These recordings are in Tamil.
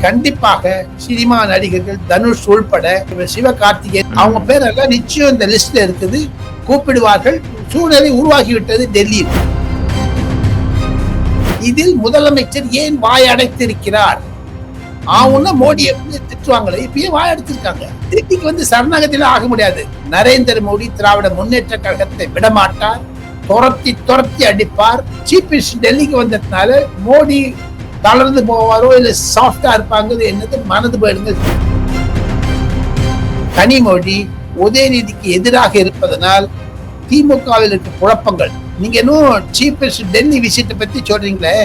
கண்டிப்பாக சினிமா நடிகர்கள் தனுஷ் உள்பட சிவகார்த்திகேயன் அவங்க பேரெல்லாம் நிச்சயம் இந்த லிஸ்ட்ல இருக்குது, கூப்பிடுவார்கள். சூழ்நிலை உருவாகிவிட்டது டெல்லியில். இதில் முதலமைச்சர் ஏன் வாய் அடைத்திருக்கிறார்? மோடியை திட்டுவாங்களே, இப்பயே வாய் அடைச்சிருக்காங்க. டெல்லிக்கு சரணாகத்தில ஆக முடியாது. நரேந்திர மோடி திராவிட முன்னேற்ற கழகத்தை விடமாட்டார், துரத்தி அடிப்பார். சீஃப் மினிஸ்டர் டெல்லிக்கு வந்ததுனால மோடி தளர்ந்து போவாரோ இல்ல சாஃப்டா இருப்பாங்க, என்னது மனது போயிடுங்க. கனிமொழி உதயநிதிக்கு எதிராக இருப்பதனால் திமுகவில் இருக்க குழப்பங்கள். நீங்க இன்னும் சீஃப் மினிஸ்டர் டெல்லி விசிட்டை பத்தி சொல்றீங்களே,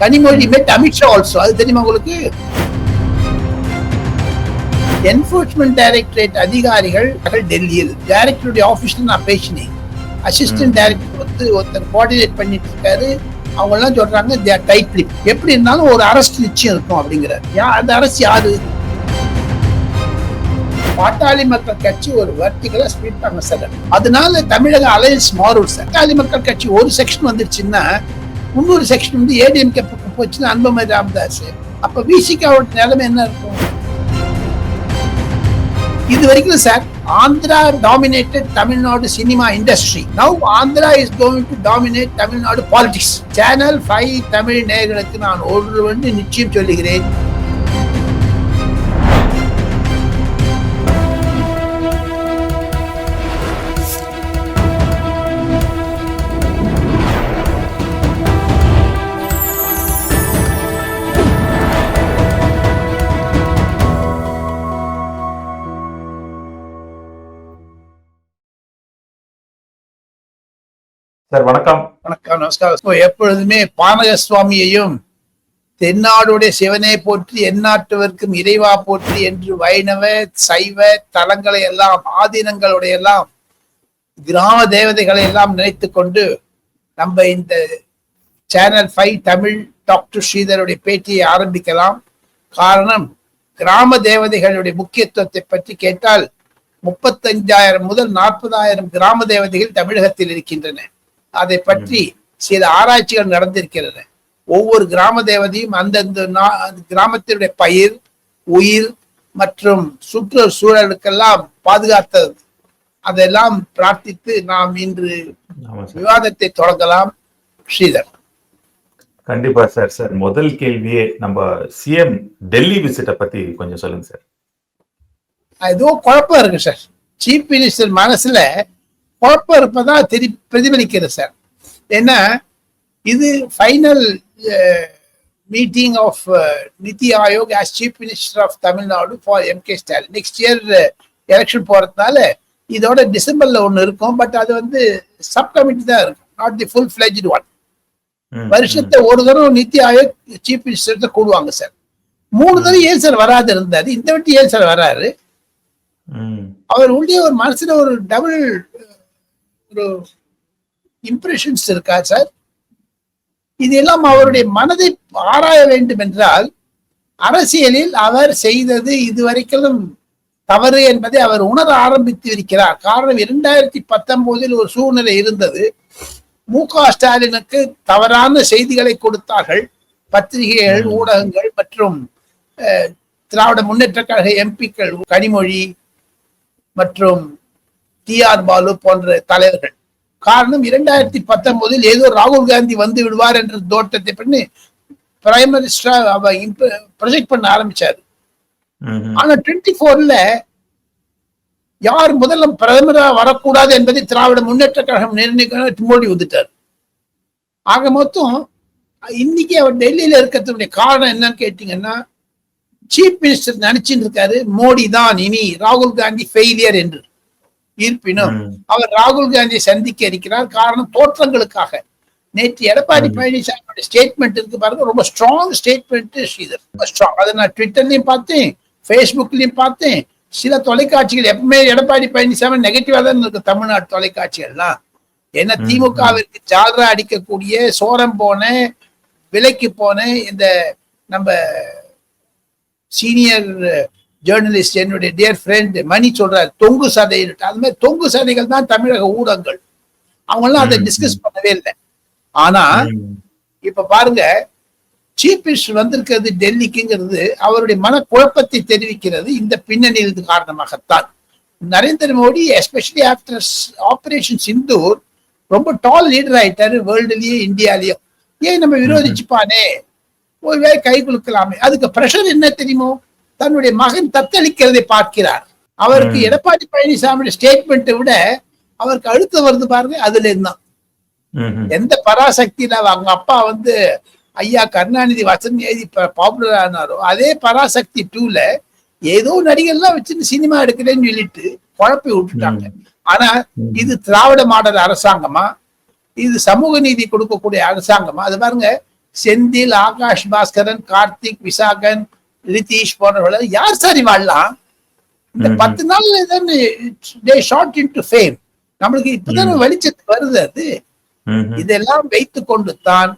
கனிமொழி met அமித்ஷா ஆல்சோ, அது தெரியுமா உங்களுக்கு? என்ஃபோர்ஸ்மெண்ட் டைரக்டரேட் அதிகாரிகள் டெல்லியில் டைரக்டருடைய ஆபீஸ்ல நான் பேசினேன். அசிஸ்டன்ட் டைரக்டர் ஒருத்தர் கோஆர்டினேட் பண்ணிட்டு இருக்காரு. அவங்க எல்லாம் சொல்றாங்க எப்படி இருந்தாலும் ஒரு அரசு நிச்சயம் இருக்கும் அப்படிங்கிறார். அந்த அரசு யாரு? பாட்டாளி மக்கள் கட்சி ஒரு வெர்டிகலா ஸ்பிளிட் பண்ண சார். அதனால தமிழக அலையன்ஸ் மாறும் சார். பாட்டாளி மக்கள் கட்சி ஒரு செக்ஷன் வந்துருச்சுன்னா இன்னொரு செக்ஷன் ஏடிஎம்கே போச்சுன்னா அன்புமணி ராமதாஸ், அப்ப விசிகாவோட நிலைமை என்ன இருக்கும்? இது வரைக்கும் sir Andhra dominated Tamil Nadu cinema industry. Now Andhra is going to dominate Tamil Nadu politics. Channel 5 Tamil நேயர்களுக்கு நான் ஒன்று நிச்சயம் சொல்லுகிறேன். சார் வணக்கம். வணக்கம், நமஸ்காரம். எப்பொழுதுமே பானக சுவாமியையும் தென்னாடுடைய சிவனை போற்றி எந்நாட்டவர்க்கும் இறைவா போற்றி என்று வைணவ சைவ தலங்களை எல்லாம் ஆதீனங்களுடைய எல்லாம் கிராம தேவதைகளை எல்லாம் நினைத்து கொண்டு நம்ம இந்த சேனல் 5 தமிழ் டாக்டர் ஸ்ரீதருடைய பேட்டியை ஆரம்பிக்கலாம். காரணம், கிராம தேவதைகளுடைய முக்கியத்துவத்தை பற்றி கேட்டால் 35,000 முதல் 40,000 கிராம தேவதைகள் தமிழகத்தில் இருக்கின்றன. அதை பற்றி சில ஆராய்ச்சிகள் நடந்திருக்கிறது. ஒவ்வொரு கிராம தேவதையும் அந்தந்த கிராமத்தினுடைய பயிர், உயிர் மற்றும் சுற்றுச்சூழலுக்கெல்லாம் பாதுகாத்தது. அதெல்லாம் பிரார்த்தித்து நாம் இன்று விவாதத்தை தொடங்கலாம். ஸ்ரீதர். கண்டிப்பா சார். சார் முதல் கேள்வியே நம்ம சிஎம் டெல்லி விசிட்டை பத்தி கொஞ்சம் சொல்லுங்க சார். ஏதோ குழப்பம் இருக்கு சார். சீஃப் மினிஸ்டர் மனசுல குழப்பம் இருப்பதா பிரதிபலிக்கிறது சார். ஏன்னா இது final meeting of NITI Aayog as chief minister of Tamil Nadu for MK Stalin. Next year election போறதுனால இதோட டிசம்பர்ல ஒண்ணு இருக்கும். பட் அது சப் கமிட்டி தான் இருக்கும், not the full fledged one. வருஷத்தை ஒரு தடவை நிதி ஆயோக் சீஃப் மினிஸ்டர் கூடுவாங்க சார். 3 தடவை ஏன் சார் வராது இருந்தாரு, இந்த வாட்டி ஏன் சார் வராரு? அவர் உள்ளே ஒரு மனசுல ஒரு டபுள் ஒரு இம்ப்ரெஷன்ஸ் இருக்கா சார்? இதெல்லாம் அவருடைய மனதை ஆராய வேண்டும் என்றால், அரசியலில் அவர் செய்தது இதுவரைக்கும் தவறு என்பதை அவர் உணர ஆரம்பித்து இருக்கிறார். காரணம், 2019 ஒரு சூழ்நிலை இருந்தது. மு.க. ஸ்டாலினுக்கு தவறான செய்திகளை கொடுத்தார்கள் பத்திரிகைகள், ஊடகங்கள் மற்றும் திராவிட முன்னேற்ற கழக எம்பிக்கள் கனிமொழி மற்றும் டி.ஆர். பாலு போன்ற தலைவர்கள். காரணம், 2019 ஏதோ ராகுல் காந்தி வந்து விடுவார் என்ற தோட்டத்தை பண்ணி பிரைம் மினிஸ்டரா ப்ரொஜெக்ட் பண்ண ஆரம்பிச்சாரு. ஆனா 24ல யார் முதல்ல பிரதமரா வரக்கூடாது என்பதை திராவிட முன்னேற்ற கழகம் நிர்ணயிக்க மோடி வந்துட்டார். ஆக மொத்தம் இன்னைக்கு அவர் டெல்லியில இருக்கிறதுடைய காரணம் என்னன்னு கேட்டீங்கன்னா, சீஃப் மினிஸ்டர் நினைச்சுட்டு இருக்காரு மோடி தான் இனி ராகுல் காந்தி ஃபெயிலியர் என்று. இருப்பினும் அவர் ராகுல் காந்தியை சந்திக்க இருக்கிறார். காரணம், தோற்றங்களுக்காக. நேற்று எடப்பாடி பழனிசாமி ஸ்டேட்மெண்ட் இருக்கு பாருங்க, ரொம்ப ஸ்ட்ராங் ஸ்டேட்மெண்ட் ஸ்ரீதர், ரொம்ப ஸ்ட்ராங். அதை நான் ட்விட்டர்லயும் பார்த்தேன், ஃபேஸ்புக்லயும் பார்த்தேன். சில தொலைக்காட்சிகள் எப்பவுமே எடப்பாடி பழனிசாமி நெகட்டிவா தான் இருக்கு, தமிழ்நாடு தொலைக்காட்சிகள்லாம். ஏன்னா திமுகவிற்கு ஜால்ரா அடிக்கக்கூடிய சோரம் போன விலைக்கு போன இந்த நம்ம சீனியர் ஜேர்னலிஸ்ட் என்னுடைய டியர் ஃப்ரெண்ட் மணி சொல்றாரு தொங்கு சதை. அது மாதிரி தொங்கு சதைகள் தான் தமிழக ஊடகங்கள். அவங்க எல்லாம் அதை டிஸ்கஸ் பண்ணவே இல்லை. ஆனா இப்ப பாருங்க, சீஃப் மினிஸ்டர் வந்திருக்கிறது டெல்லிக்குங்கிறது அவருடைய மனக்குழப்பத்தை தெரிவிக்கிறது. இந்த பின்னணியில் காரணமாகத்தான் Narendra Modi especially after operation Sindoor ரொம்ப டால் லீடர் ஆயிட்டாரு வேர்ல்டுலயே இந்தியாலயும். ஏன் நம்ம விரோதிச்சுப்பானே, ஒருவேளை கை குலுக்கலாமே. அதுக்கு பிரஷர் என்ன தெரியுமோ, தன்னுடைய மகன் தத்தளிக்கிறதை பார்க்கிறார். அவருக்கு எடப்பாடி பழனிசாமியோட ஸ்டேட்மெண்ட்டை விட அவருக்கு அழுத்தம் வருது பாருங்க, அதுல இருந்தான். எந்த பராசக்தியில அவங்க அப்பா வந்து ஐயா கருணாநிதி வசனம் எழுதி பாப்புலர் ஆனாரோ, அதே பராசக்தி 2ல ஏதோ நடிகர்லாம் வச்சுட்டு சினிமா எடுக்கிறேன்னு சொல்லிட்டு குழப்பி விட்டுட்டாங்க. ஆனா இது திராவிட மாடல் அரசாங்கமா, இது சமூக நீதி கொடுக்கக்கூடிய அரசாங்கமா? அது பாருங்க, செந்தில், ஆகாஷ் பாஸ்கரன், கார்த்திக், விசாகன், ரிதீஷ் போன்றவர்கள் யார் சாரி வாழலாம்? இந்த 10 நாள்ல ஃபேம் நம்மளுக்கு இப்பதான் வெளிச்சத்துக்கு வருது. அது இதெல்லாம் வைத்துக் கொண்டு தான்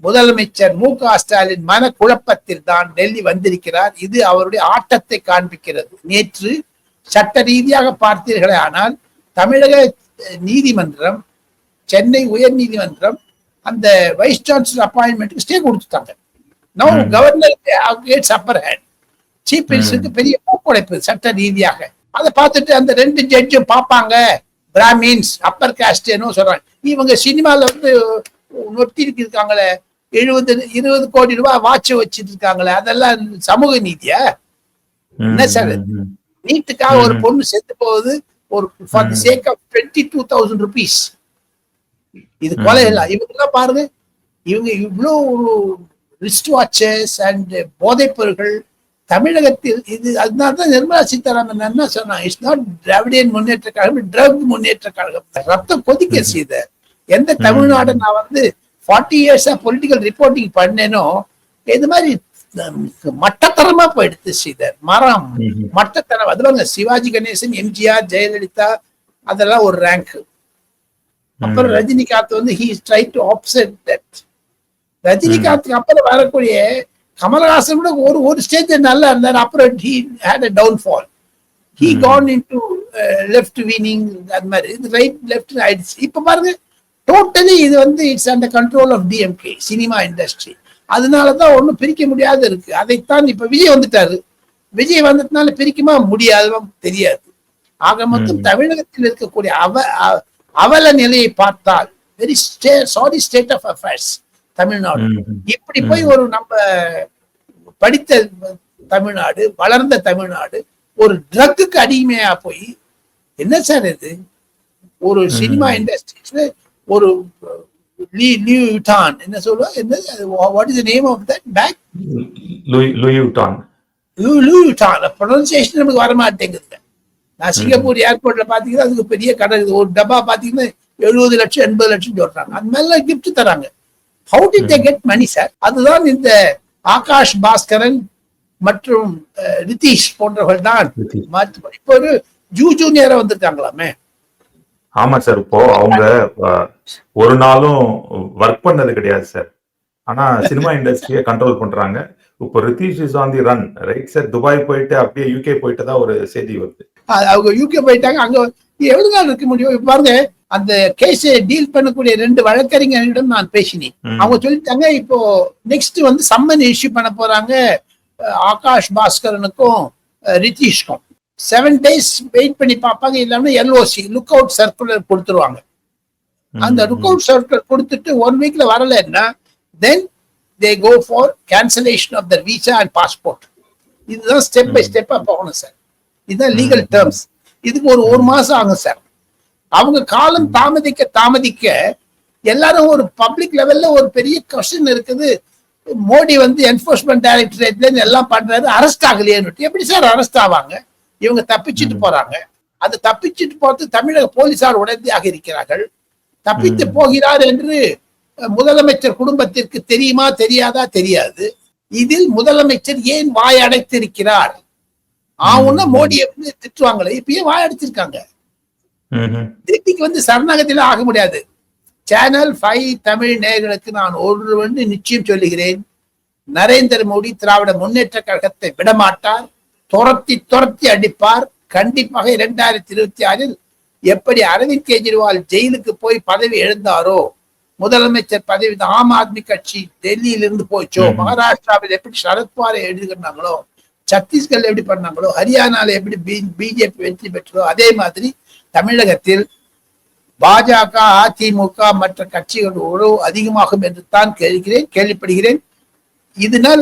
முதலமைச்சர் மு.க. ஸ்டாலின் மன குழப்பத்தில் தான் டெல்லி வந்திருக்கிறார். இது அவருடைய ஆட்டத்தை காண்பிக்கிறது. நேற்று சட்ட ரீதியாக பார்த்தீர்களே ஆனால் தமிழக நீதிமன்றம், சென்னை உயர் நீதிமன்றம் அந்த வைஸ் சான்சலர் அப்பாயின்மெண்ட்டுக்கு ஸ்டே கொடுத்துட்டாங்க. No governor gets upper hand. Chief மினிஸ்டருக்கு பெரிய போக்குடைப்பு சட்ட ரீதியாக. அதை பார்த்துட்டு அந்த 2 ஜட்ஜும் பார்ப்பாங்க, பிராமின்ஸ் அப்பர் காஸ்ட் சொல்றாங்க. இவங்க சினிமால வந்து நொட்டி இருக்காங்களே, 20 கோடி ரூபாய் வாட்ச் வச்சிட்டு இருக்காங்களே, அதெல்லாம் சமூக நீதியா? என்ன சார், நீட்டுக்காக ஒரு பொண்ணு செத்து போகுது ஒரு for the sake of 22,000 rupees. இது கொலை இல்ல. இவங்க பாருங்க, இவங்க இவ்வளவு ரிஸ்ட் வாட்சஸ் அண்ட் போதைப் பொருட்கள் தமிழகத்தில். இது அதனால்தான் நிர்மலா சீதாராமன் என்ன சொன்னா, it's not Dravidian Munnetra Kazhagam, drug Munnetra Kazhagam. ரத்தம் கொதிக்க செய்த எந்த தமிழ்நாடு நான் வந்து 40 years பொலிட்டிக்கல் ரிப்போர்ட்டிங் பண்ணேனோ, இது மாதிரி மட்டத்தரமா போயிடுத்து செய்தார். மரம் மட்டத்தரம். அதுவாங்க சிவாஜி கணேசன், எம்ஜிஆர், ஜெயலலிதா அதெல்லாம் ஒரு ரேங்க். அப்புறம் ரஜினிகாந்த் வந்து he tried to offset that. ரஜினிகாந்துக்கு அப்புறம் வரக்கூடிய கமலஹாசன் கூட ஒரு ஸ்டேஜ் நல்லா இருந்தார். அப்புறம் he had a downfall. He gone into left winning, அது மாதிரி இது ரைட் லெஃப்ட் ஆயிடுச்சு. இப்ப பாருங்க, டோட்டலி இது வந்து it's under control of DMK cinema industry. அதனாலதான் ஒன்னும் பிரிக்க முடியாது இருக்கு. அதைத்தான் இப்ப விஜய் வந்துட்டாரு. விஜய் வந்ததுனால பிரிக்குமா முடியாதுன்னு தெரியாது. ஆக மொத்தம் தமிழகத்தில் இருக்கக்கூடிய அவல நிலையை பார்த்தால் very sorry state of affairs Tamil Nadu. இப்படி போய் ஒரு நம்ம படித்த தமிழ்நாடு, வளர்ந்த தமிழ்நாடு ஒரு ட்ரக்குக்கு அடிமையா போய் என்ன சார் இது? ஒரு சினிமா இண்டஸ்ட்ரிஸ்ல ஒரு லூயி விட்டான் என்ன சொல்லுவா, என்ன what is the name of that bag? Louis Vuitton. Louis Vuitton pronunciation நமக்கு வர மாட்டேங்குது. நான் சிங்கப்பூர் ஏர்போர்ட்ல பாத்தீங்கன்னா அதுக்கு பெரிய கடை, ஒரு டப்பா பாத்தீங்கன்னா 70 லட்சம் 80 லட்சம் சொல்றாங்க. அது மேல கிஃப்ட் தராங்க. How did they get money sir? அதுதான் இந்த ஆகாஷ் பாஸ்கரன் மற்றும் ரிதீஷ் போன்றவர்கள் தான். இப்போ ஒரு ஜூனியரா வந்திருக்காங்களாமே. ஆமா சார், இப்போ அவங்க ஒரு நாளும் ஒர்க் பண்ணது கிடையாது சார். ஆனா சினிமா இண்டஸ்ட்ரியை கண்ட்ரோல் பண்றாங்க. இப்போ Ritheesh is on the run, right sir? Dubai போயிட்டு அப்படியே யூகே போயிட்டு தான் ஒரு செய்தி வருது. அவங்க யூகே போயிட்டாங்க. அங்க எவ்வளவு நாள் இருக்க முடியும்? பாருங்க, அந்த கேஸை டீல் பண்ணக்கூடிய 2 வழக்கறிஞர்களிடம் நான் பேசினேன். அவங்க சொல்லிட்டாங்க, இப்போ நெக்ஸ்ட் வந்து சம்மன் இஷ்யூ பண்ண போறாங்க ஆகாஷ் பாஸ்கரனுக்கும் ரிதீஷ்க்கும். 7 days வெயிட் பண்ணி பார்ப்பாங்க. இல்லாம எல்ஓசி லுக் அவுட் சர்க்குலர் கொடுத்துருவாங்க. அந்த லுக் அவுட் சர்க்குலர் கொடுத்துட்டு 1 weekல வரலன்னா தென் they go for cancellation of the visa and passport. இதுதான் ஸ்டெப் பை ஸ்டெப்பா போகணும் சார். இதுதான் லீகல் டேர்ம்ஸ். இதுக்கு ஒரு மாசம் ஆகும் சார். அவங்க காலம் தாமதிக்க எல்லாரும் ஒரு பப்ளிக் லெவல்ல ஒரு பெரிய கொஸ்டின் இருக்குது. மோடி வந்து என்போர்ஸ்மெண்ட் டைரக்டரேட்ல எல்லாம் பண்றாரு, அரெஸ்ட் ஆகலையேன்னு. எப்படி சார் அரெஸ்ட் ஆவாங்க? இவங்க தப்பிச்சுட்டு போறாங்க. அது தப்பிச்சுட்டு போறது தமிழக போலீசார் உடனடியாக இருக்கிறார்கள். தப்பித்து போகிறார் என்று முதலமைச்சர் குடும்பத்திற்கு தெரியுமா தெரியாதா? தெரியாது. இதில் முதலமைச்சர் ஏன் வாய் அடைத்திருக்கிறார்? ஆவுன்னா மோடியை வந்து திட்டுவாங்களே, இப்பயே வாய் அடைச்சிருக்காங்க. டெல்லிக்கு வந்து சரணாகத்தில ஆக முடியாது. சேனல் 5 தமிழ் நேயர்களுக்கு நான் ஒன்று நிச்சயம் சொல்லுகிறேன், நரேந்திர மோடி திராவிட முன்னேற்ற கழகத்தை விடமாட்டார். துரத்தி அடிப்பார். கண்டிப்பாக 2026 எப்படி அரவிந்த் கெஜ்ரிவால் ஜெயிலுக்கு போய் பதவி எழுந்தாரோ முதலமைச்சர் பதவி ஆம் ஆத்மி கட்சி டெல்லியிலிருந்து போச்சோ, மகாராஷ்டிராவில் எப்படி சரத்பவாரை எழுதுகிறாங்களோ, சத்தீஸ்கர்ல எப்படி பண்ணாங்களோ, ஹரியானால எப்படி பிஜேபி வெற்றி பெற்றதோ, அதே மாதிரி தமிழகத்தில் பாஜக, அதிமுக மற்ற கட்சிகள் உறவு அதிகமாகும் என்று தான் கேள்விப்படுகிறேன். இதனால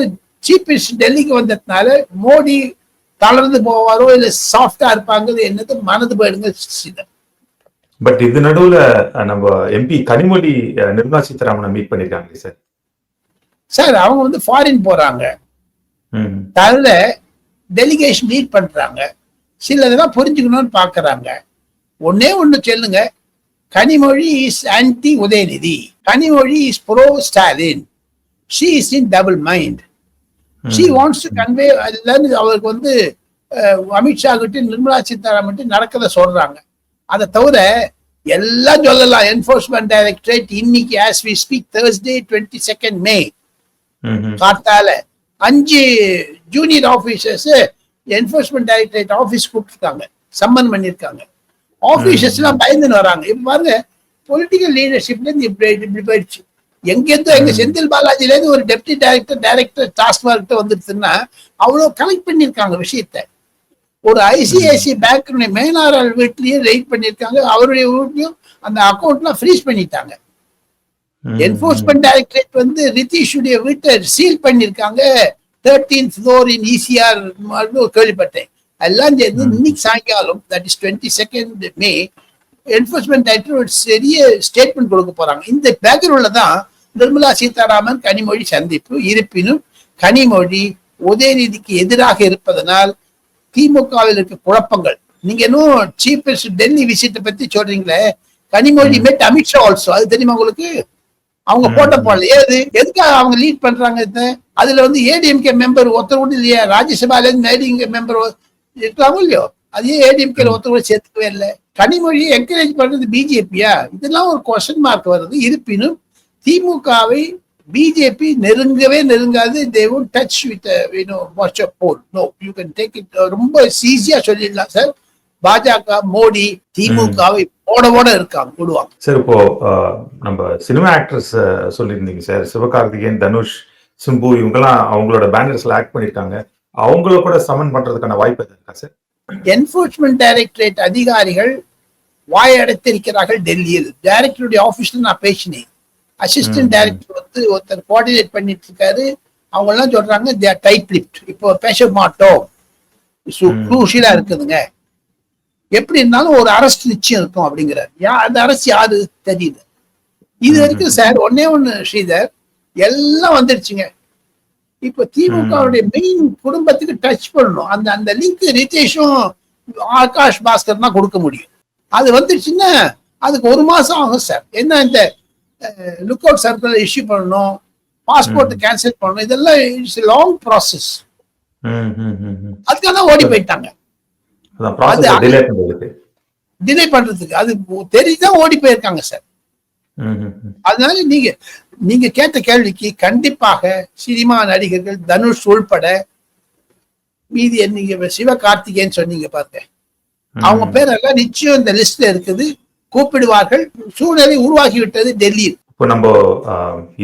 சீஃப் மினிஸ்டர் டெல்லிக்கு வந்ததுனால மோடி தளர்ந்து போவாரோ இல்ல சாஃப்டா இருப்பாங்க என்னது மனது போயிடுங்க. பட் இது நடுவுல நம்ம எம்பி கனிமொழி நிர்மலா சீதாராமனை மீட் பண்ணிருக்காங்க சார். சார் அவங்க வந்து ஃபாரின் போறாங்க, தவிர டெலிகேஷன் லீட் பண்றாங்க, சிலதெல்லாம் புரிஞ்சுக்கணும்னு பாக்குறாங்க. ஒன்னே ஒண்ணு சொல்லுங்க, Kanimozhi is anti Udhayanidhi, Kanimozhi is bro Stalin, she is in double mind, she wants to convey. அவருக்கு வந்து அமித்ஷா கிட்ட நிர்மலா சீதாராமன் நடக்கத சொல்றாங்க. அதை தவிர எல்லாம் சொல்லலாம். என்ஃபோர்ஸ்மெண்ட் டைரக்டரேட் இன்னைக்கு as we speak Thursday 22nd May காத்தால 5 junior officers enforcement directorate office கூப்பிட்டுருக்காங்க, சம்மன் பண்ணிருக்காங்க. ஆபீசர்ஸ் எல்லாம் பயந்துன்னு வராங்க. இப்ப பாருங்க, பொலிட்டிக்கல் லீடர்ஷிப்ல இருந்து இப்படி போயிடுச்சு. எங்கேருந்தோ எங்க செந்தில் பாலாஜில இருந்து ஒரு டெப்டி டைரக்டர் டாஸ்மார்க் வந்துருச்சுன்னா அவ்வளவு கலெக்ட் பண்ணிருக்காங்க விஷயத்த. ஒரு ஐசிஐசி பேங்க் மேனாரால் வீட்லயும் ரெய்ட் பண்ணிருக்காங்க, அவருடைய வீட்லயும் அந்த அக்கௌண்ட்லாம் ஃப்ரீஸ் பண்ணிட்டாங்க. என்ஃபோர்ஸ்மெண்ட் டைரக்டரேட் வந்து ரிதீஷுடைய வீட்டை சீல் பண்ணிருக்காங்க. 13th floor in ECR கேள்விப்பட்டேன். எல்லாம் சேர்ந்து இன்னைக்கு சாயங்காலம், that is 22nd May, enforcement director ஒரு பெரிய ஸ்டேட்மெண்ட் கொடுக்க போறாங்க. இந்த பேக்ரவுண்ட்ல தான் நிர்மலா சீதாராமன் கனிமொழி சந்திப்பு. இருப்பினும் கனிமொழி உதயநிதிக்கு எதிராக இருப்பதனால் திமுகவில் இருக்க குழப்பங்கள். நீங்க இன்னும் சீஃப் மினிஸ்டர் டெல்லி விசிட்டை பத்தி சொல்றீங்களே, கனிமொழி met அமித்ஷா ஆல்சோ, அது தெரியுமா உங்களுக்கு? அவங்க போட்ட போடல. எதுக்காக அவங்க லீட் பண்றாங்க? அதுல வந்து ஏடிஎம்கே மெம்பர் ஒருத்தர் கூட இல்லையா? ராஜ்யசபால இருந்து ஏடிஎம்கே மெம்பர் இருக்கலாமோ இல்லையோ, அதே ஏடிஎம்கே ஒருத்தர் கூட சேர்த்துக்கவே இல்லை. கனிமொழியை என்கரேஜ் பண்றது பிஜேபியா? இதெல்லாம் ஒரு கொஸ்டின் மார்க் வருது. இருப்பினும் திமுகவை பிஜேபி நெருங்காது. they won't touch with watch a poll. No, you can take it. ரொம்ப ஈஸியா சொல்லிடலாம் சார். பாஜக, மோடி திமுகவை ஓட இருக்காங்க, விடுவாங்க சார். இப்போ நம்ம சினிமா ஆக்டர்ஸ் சொல்லியிருந்தீங்க சார், சிவகார்த்திகேயன், தனுஷ், சிம்பு, இவங்கெல்லாம் அவங்களோட பேனர்ஸ்ல ஆக்ட் பண்ணிருக்காங்க. அவங்கள கூட சமன் பண்றதுக்கான வாய்ப்பு இருக்கா சார்? என்ஃபோர்ஸ்மெண்ட் டைரக்டரேட் அதிகாரிகள் வாயடைத்திருக்கிறார்கள் டெல்லியில். டைரக்டருடைய ஆபீஸ்ல நான் பேசினேன். அசிஸ்டன்ட் டைரக்டர் வந்து ஒருத்தர் கோஆர்டினேட் பண்ணிட்டு இருக்காரு. அவங்க எல்லாம் சொல்றாங்க they are tight-lipped. இப்போ பேச மாட்டோம், குரூஷியலா இருக்குதுங்க. எப்படி இருந்தாலும் ஒரு அரஸ்ட் நிச்சயம் இருக்கும் அப்படிங்கிறார். அந்த அரசு யாரு தெரியல. இது வரைக்கும் சார் ஒன்னே ஒண்ணு ஸ்ரீதர், எல்லாம் வந்துருச்சுங்க. இப்ப திமுகவுடைய மெயின் குடும்பத்துக்கு டச் பண்ணணும். அந்த லிங்க் ரிதேஷும் ஆகாஷ் பாஸ்கர் தான் கொடுக்க முடியும். அது வந்துருச்சுன்னா அதுக்கு 1 மாசம் ஆகும் சார். என்ன, இந்த லுக் அவுட் சர்க்குலர் இஷ்யூ பண்ணணும், பாஸ்போர்ட் கேன்சல் பண்ணணும், இதெல்லாம் இட்ஸ் லாங் ப்ராசஸ். அதுக்காக தான் ஓடி போயிட்டாங்க. டிலே பண்றதுக்கு அது தெரிஞ்சுதான் ஓடி போயிருக்காங்க சார். அதனால நீங்க கேட்ட கேள்விக்கு கண்டிப்பாக சினிமா நடிகர்கள் தனுஷ் உள்பட மீதி நீங்க சிவகார்த்திகேயன் சொன்னீங்க பாருங்க, அவங்க பேரெல்லாம் நிச்சயம் இந்த லிஸ்ட்ல இருக்குது, கூப்பிடுவார்கள். சூழ்நிலை உருவாகி விட்டது டெல்லியில். இப்போ நம்ம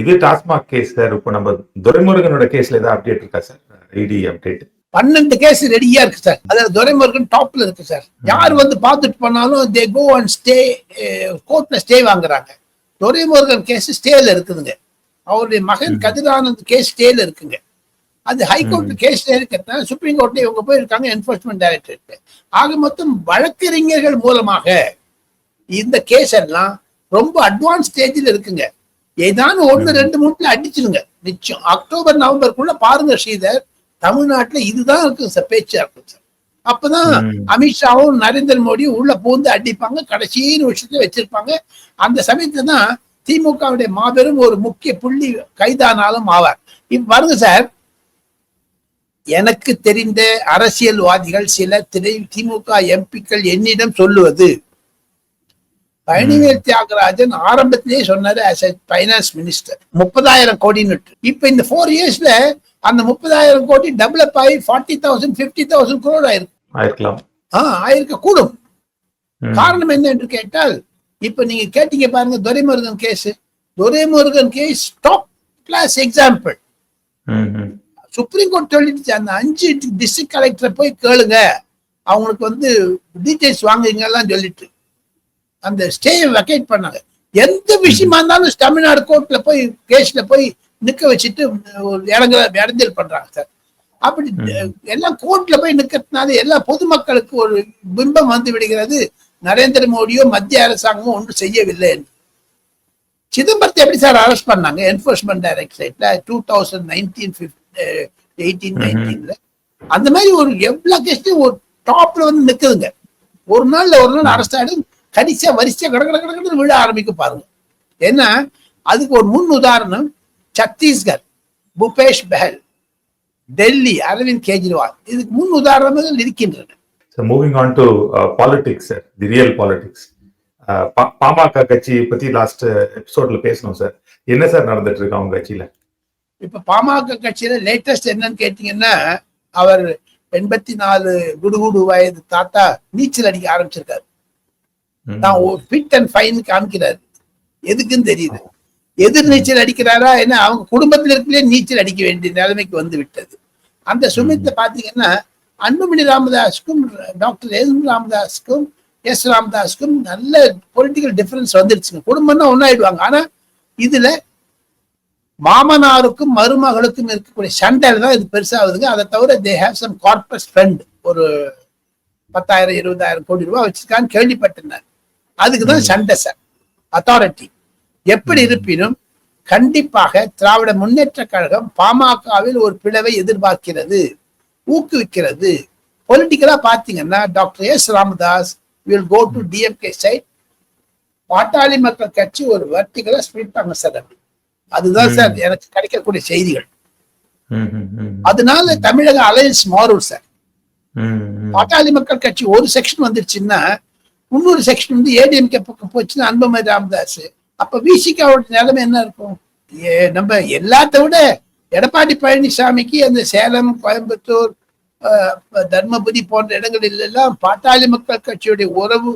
இது டாஸ்மாக் கேஸ் சார். இப்போ நம்ம துரைமுருகனோட கேஸ்ல ஏதாவது அப்டேட் இருக்கா சார்? ஐடி அப்டேட் 12 கேஸ் ரெடியா இருக்கு சார். அதுல துரைமுருகன் டாப்ல இருக்கு சார். யார் வந்து பார்த்துட்டு போனாலும் தே கோ அண்ட் ஸ்டே, கோர்ட்ல ஸ்டே வாங்குறாங்க. துரைமுருகன் கேஸ் ஸ்டேல இருக்குதுங்க. அவருடைய மகன் கதிரானந்த் கேஸ் ஸ்டேல இருக்குங்க. அது ஹைகோர்ட் கேஸ்ல இருக்கிறதுனால சுப்ரீம் கோர்ட்ல இவங்க போயிருக்காங்க, என்ஃபோர்ஸ்மெண்ட் டைரக்டரேட். ஆக மொத்தம் வழக்கறிஞர்கள் மூலமாக இந்த கேஸ் எல்லாம் ரொம்ப அட்வான்ஸ் ஸ்டேஜில் இருக்குங்க. ஏதாவது 1, 2, 3 அடிச்சிருங்க நிச்சயம். அக்டோபர் நவம்பருக்குள்ள பாருங்க ஸ்ரீதர், தமிழ்நாட்டுல இதுதான் இருக்கு சார், பேச்சா இருக்கும் சார். அப்பதான் அமித்ஷாவும் நரேந்திர மோடியும் உள்ள பூந்து அடிப்பாங்க, கடைசி விஷயத்துல வச்சிருப்பாங்க. அந்த சமயத்துல தான் திமுகவுடைய மாபெரும் ஒரு முக்கிய புள்ளி கைதானாலும் ஆவார். இப்ப பாருங்க சார், எனக்கு தெரிந்த அரசியல்வாதிகள் சில திமுக எம்பிக்கள் என்னிடம் சொல்லுவது, பழனிவேல் தியாகராஜன் ஆரம்பத்திலேயே சொன்னாரு as a ஃபைனான்ஸ் மினிஸ்டர் 30,000 கோடின்னு. இப்ப இந்த 4 இயர்ஸ்ல அந்த 30,000 கோடி டெவலப் ஆகி 40,000 50,000 crore ஆயிருக்க கூடும். காரணம் என்ன என்று கேட்டால், இப்ப நீங்க கேட்டீங்க பாருங்க Duraimurugan case, Duraimurugan case top class example. Supreme court சொல்லிடுச்சு, அந்த 5 டிஸ்ட்ரிக்ட் கலெக்டரை போய் கேளுங்க, அவங்களுக்கு வந்து டீடைல்ஸ் வாங்குங்கலாம் சொல்லிட்டு அந்த ஸ்டே வெக்கேட் பண்ணாங்க. எந்த விஷயமா இருந்தாலும் தமிழ்நாடு கோர்ட்ல போய் கேஸ்ல போய் நிக்க வச்சுட்டு இடைஞ்சல் பண்றாங்க சார். அப்படி எல்லாம் கோர்ட்ல போய் நிக்கிறதுனால எல்லா பொதுமக்களுக்கு ஒரு பிம்பம் வந்து விடுகிறது, நரேந்திர மோடியோ மத்திய அரசாங்கமோ ஒன்றும் செய்யவில்லை. சிதம்பரத்தை எப்படி சார் அரெஸ்ட் பண்ணாங்க என்போர்ஸ்மெண்ட் டைரக்டரேட்ல 2018-19 அந்த மாதிரி ஒரு எவ்வளவு கேஸ்லயும் ஒரு டாப்ல வந்து நிக்குதுங்க. ஒரு நாள் அரெஸ்ட் ஆயிடும், கடைசியா வரிசையா கடற்கடை விழ ஆரம்பிக்க பாருங்க. ஏன்னா அதுக்கு ஒரு முன் உதாரணம் சத்தீஸ்கர் பூபேஷ் பஹல், டெல்லி அரவிந்த் கெஜ்ரிவால், இதுக்கு முன் உதாரணங்கள் இருக்கின்றன. Moving on to politics sir, the real politics. PMK கட்சி பத்தி லாஸ்ட் எபிசோட்ல பேசணும் சார். என்ன சார் நடந்துட்டு இருக்கு அவங்க கட்சியில? இப்ப பாமக கட்சியில லேட்டஸ்ட் என்னன்னு கேட்டீங்கன்னா, அவர் 84 குடுகுடு வயது தாத்தா நீச்சல் அடிக்க ஆரம்பிச்சிருக்காரு. தான் ஃபிட் அண்ட் ஃபைன் காமிக்கிறாரு. எதுக்குன்னு தெரியுது. எதிர் நீச்சல் அடிக்கிறாரா என்ன, அவங்க குடும்பத்தில் இருக்கலே நீச்சல் அடிக்க வேண்டிய நிலைமைக்கு வந்து விட்டது. அந்த சுமித்தை பாத்தீங்கன்னா அன்புமணி ராமதாஸுக்கும் டாக்டர் ராமதாஸுக்கும் ராமதாஸுக்கும் நல்ல பொலிட்டிக்கல் டிஃபரன்ஸ் வந்துருச்சுங்க. குடும்பம்னா ஒன்னாயிடுவாங்க. ஆனா இதுல மாமனாருக்கும் மருமகளுக்கும் இருக்கக்கூடிய சண்டையில தான் இது பெருசாகுதுங்க. அதை தவிர they have some corpus fund, ஒரு 10,000-20,000 கோடி ரூபாய் வச்சிருக்கான்னு கேள்விப்பட்டிருந்தார். அதுக்குதான் சண்டை சார். அத்தாரிட்டி எப்படி இருப்பினும் கண்டிப்பாக திராவிட முன்னேற்ற கழகம் பாமகவில் ஒரு பிளவை எதிர்பார்க்கிறது, ஊக்குவிக்கிறது. பொலிட்டிக்கலா பாத்தீங்கன்னா doctor Ramadoss will go to DMK side, பாட்டாளி மக்கள் கட்சி ஒரு வெர்டிகலா ஸ்பிளிட் பண்ண சார். அதுதான் சார் எனக்கு கிடைக்கக்கூடிய செய்திகள். அதனால தமிழக அலையன்ஸ் மாறும் சார். பாட்டாளி மக்கள் கட்சி ஒரு செக்ஷன் வந்துருச்சுன்னா இன்னொரு செக்ஷன் வந்து ஏடிஎம்கே பக்கம் போச்சுன்னா அன்புமணி ராமதாஸ், அப்ப விசிகாவோட நிலைமை என்ன இருக்கும்? நம்ம எல்லாத்த விட எடப்பாடி பழனிசாமிக்கு அந்த சேலம், கோயம்புத்தூர், தர்மபுரி போன்ற இடங்களில் எல்லாம் பாட்டாளி மக்கள் கட்சியுடைய உறவு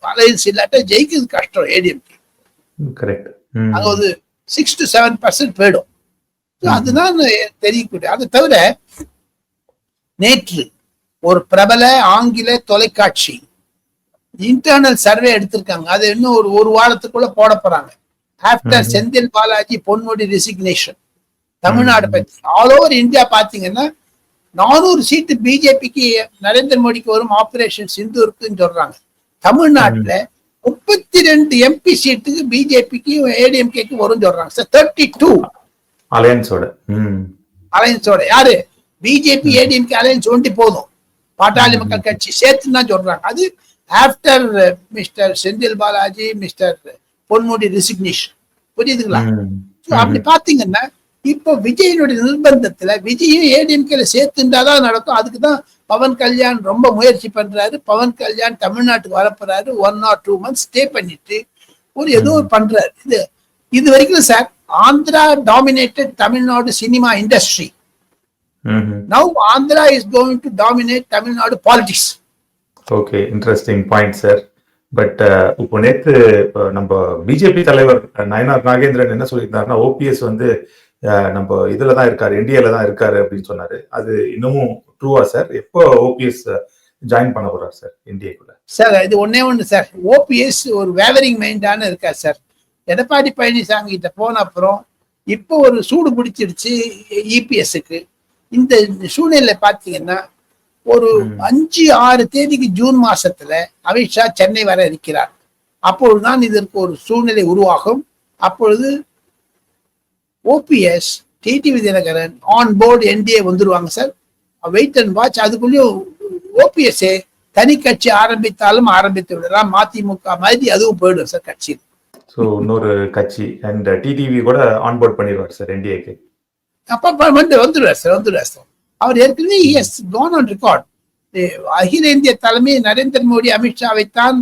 அலையன்ஸ் இல்லாட்ட ஜெயிக்கிறது கஷ்டம். ஏடிஎம்கே அதாவது 6 to 7% போயிடும். அதுதான் தெரியக்கூடிய. அதை தவிர நேற்று ஒரு பிரபல ஆங்கில தொலைக்காட்சி இன்டர்னல் சர்வே எடுத்திருக்காங்க. அது இன்னும் ஒரு வாரத்துக்குள்ள போட போறாங்க. ஆஃப்டர் செந்தில் பாலாஜி பொன்முடி ரெசிக்னேஷன், தமிழ்நாடு பத்தி ஆல் ஓவர் இந்தியா பாத்தீங்கன்னா 400 சீட்டு பிஜேபிக்கு நரேந்திர மோடிக்கு வரும் ஆபரேஷன் சிந்தூருக்குன்னு சொல்றாங்க. தமிழ்நாட்டுல 32 எம்பி சீட்டுக்கு பிஜேபிக்கு ஏடிஎம்கேக்கு வரும் சொல்றாங்க சார். 32 அலையன்ஸோட யாரு பிஜேபி ஏடிஎம்கே அலையன்ஸ் ஒண்டி போதும், பாட்டாளி மக்கள் கட்சி சேர்த்துன்னு தான் சொல்றாங்க. அது after mister Senthil Balaji, mister Ponmudi resignation. புரியுதுங்களா? அப்படி பாத்தீங்கன்னா இப்போ விஜயனுடைய நிர்பந்தத்துல விஜயும் ஏடிஎம்கேல சேர்த்துட்டாதான் நடக்கும். அதுக்குதான் பவன் கல்யாண் ரொம்ப முயற்சி பண்றாரு. பவன் கல்யாண் தமிழ்நாட்டுக்கு வரப்போறாரு. 1 or 2 months ஸ்டே பண்ணிட்டு ஒரு ஏதோ பண்றாரு. இது வரைக்கும் sir Andhra dominated Tamil Nadu cinema industry. Now Andhra is going to dominate Tamil Nadu politics. Okay, interesting point sir. But இப்போ நேத்து நம்ம பிஜேபி தலைவர் நயனார் நாகேந்திரன் என்ன சொல்லியிருந்தாருன்னா, ஓபிஎஸ் வந்து நம்ம இதுலதான் இருக்காரு, என்டிஏல தான் இருக்காரு அப்படின்னு சொன்னாரு. அது இன்னமும் ட்ரூவா சார்? எப்போ ஓபிஎஸ் ஜாயின் பண்ண போறாரு சார் என்டிஏக்குள்ள? சார் இது ஒண்ணு சார், ஓபிஎஸ் ஒரு வேவரிங் மைண்டான இருக்காரு சார். எடப்பாடி பழனிசாமி கிட்ட போன அப்புறம் இப்போ ஒரு சூடு பிடிச்சிருச்சு இபிஎஸ்க்கு. இந்த சூழ்நிலை பாத்தீங்கன்னா ஒரு 5-6 தேதிக்கு ஜூன் மாசத்துல அமித்ஷா சென்னை வர இருக்கிறார். அப்பொழுதுதான் இதற்கு ஒரு சூழ்நிலை உருவாகும். அப்பொழுது ஓபிஎஸ், டிடிவி தினகரன் ஆன் போர்டு என்டிஏ வந்துருவாங்க சார். Wait and watch. அதுக்குள்ளேயும் ஓபிஎஸ் தனி கட்சி ஆரம்பித்தாலும் ஆரம்பித்து விடலாம். மதிமுக மாதிரி அதுவும் போயிடும் சார் கட்சியில். சோ இன்னொரு கட்சி அண்ட் டிடிவி கூட ஆன் போர்ட் பண்ணிடுவார் சார் என்டிஏக்கு. அப்ப வந்துடுவார் சார். அவர் ஏற்கனவே gone on record. அகில இந்திய தலைமை நரேந்திர மோடி அமித்ஷாவைத்தான்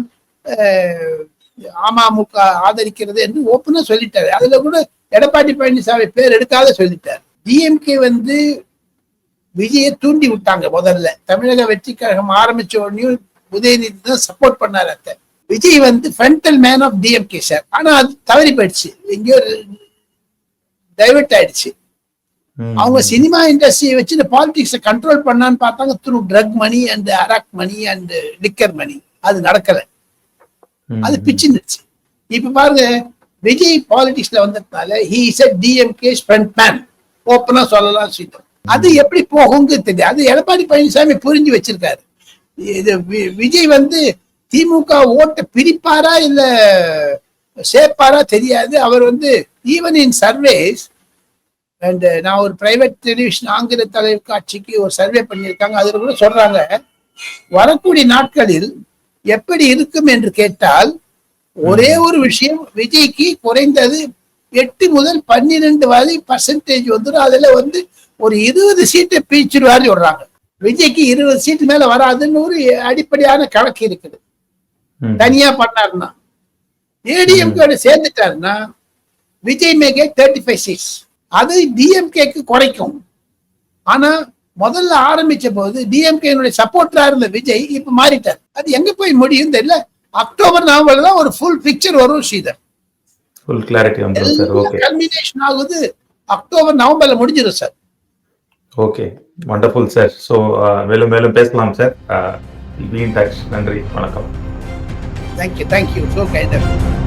அமமுக ஆதரிக்கிறது என்று ஓப்பனா சொல்லிட்டாரு. அதுல கூட எடப்பாடி பழனிசாமி பேர் எடுக்காத சொல்லிட்டார். டிஎம்கே வந்து விஜயை தூண்டி விட்டாங்க. முதல்ல தமிழக வெற்றி கழகம் ஆரம்பிச்ச உடனே உதயநிதி தான் சப்போர்ட் பண்ணாரு. விஜய் வந்து frontal man of DMK sir. ஆனா அது தவறி போயிடுச்சு, எங்கேயோ டைவர்ட் ஆயிடுச்சு. அவங்க சினிமா இண்டஸ்ட்ரியை வச்சு இந்த பாலிடிக்ஸை கண்ட்ரோல் பண்ணான்னு பார்த்தாங்க through drug money and arrack money and liquor money. அது நடக்கல, அது பிச்சுருச்சு. இப்ப பாருங்க, விஜய் பாலிடிக்ஸ்ல வந்ததுனால he is a DMK friend man, ஓப்பனா சொல்லலாம் சீதம். அது எப்படி போகுங்க தெரியும். அது எடப்பாடி பழனிசாமி புரிஞ்சு வச்சிருக்காரு. இது விஜய் வந்து திமுக ஓட்ட பிரிப்பாரா இல்ல சேர்ப்பாரா தெரியாது. அவர் வந்து ஈவன் இன் சர்வேஸ், அண்ட் நான் ஒரு பிரைவேட் டெலிவிஷன் ஆங்கில தொலைக்காட்சிக்கு ஒரு சர்வே பண்ணியிருக்காங்க, அதுல கூட சொல்றாங்க வரக்கூடிய நாட்களில் எப்படி இருக்கும் என்று கேட்டால் ஒரே ஒரு விஷயம், விஜய்க்கு குறைந்தது 8 முதல் 12 வரை பர்சன்டேஜ் வந்துடும். அதுல வந்து ஒரு 20 சீட்டை பிரிச்சுடுவாரு சொல்றாங்க. விஜய்க்கு 20 சீட்டு மேல வராதுன்னு ஒரு அடிப்படையான கணக்கு இருக்குது. தனியா பண்ணாருன்னா, ஏடிஎம்கே சேர்ந்துட்டாருன்னா விஜய் மே கெட் 35 சீட்ஸ். அது டிஎம்கேக்கு குறைக்கும். ஆனா முதல்ல ஆரம்பிச்ச போது டிஎம்கே சப்போர்ட்டரா இருந்த விஜய் இப்ப மாறிட்டார். அது எங்க போய் முடியும் தெரியல. அக்டோபர் நவம்பர்ல தான் ஒரு ஃபுல் பிக்சர் வரும் ஸ்ரீதர். ஃபுல் கிளாரிட்டி வந்துரும் சார். ஓகே, கல்மினேஷன் ஆகுது அக்டோபர் நவம்பர்ல முடிஞ்சிடும் sir. Okay, wonderful sir. So மேலும் மேலும் பேசலாம் சார். Be in touch. நன்றி, வணக்கம். Thank you, so kind.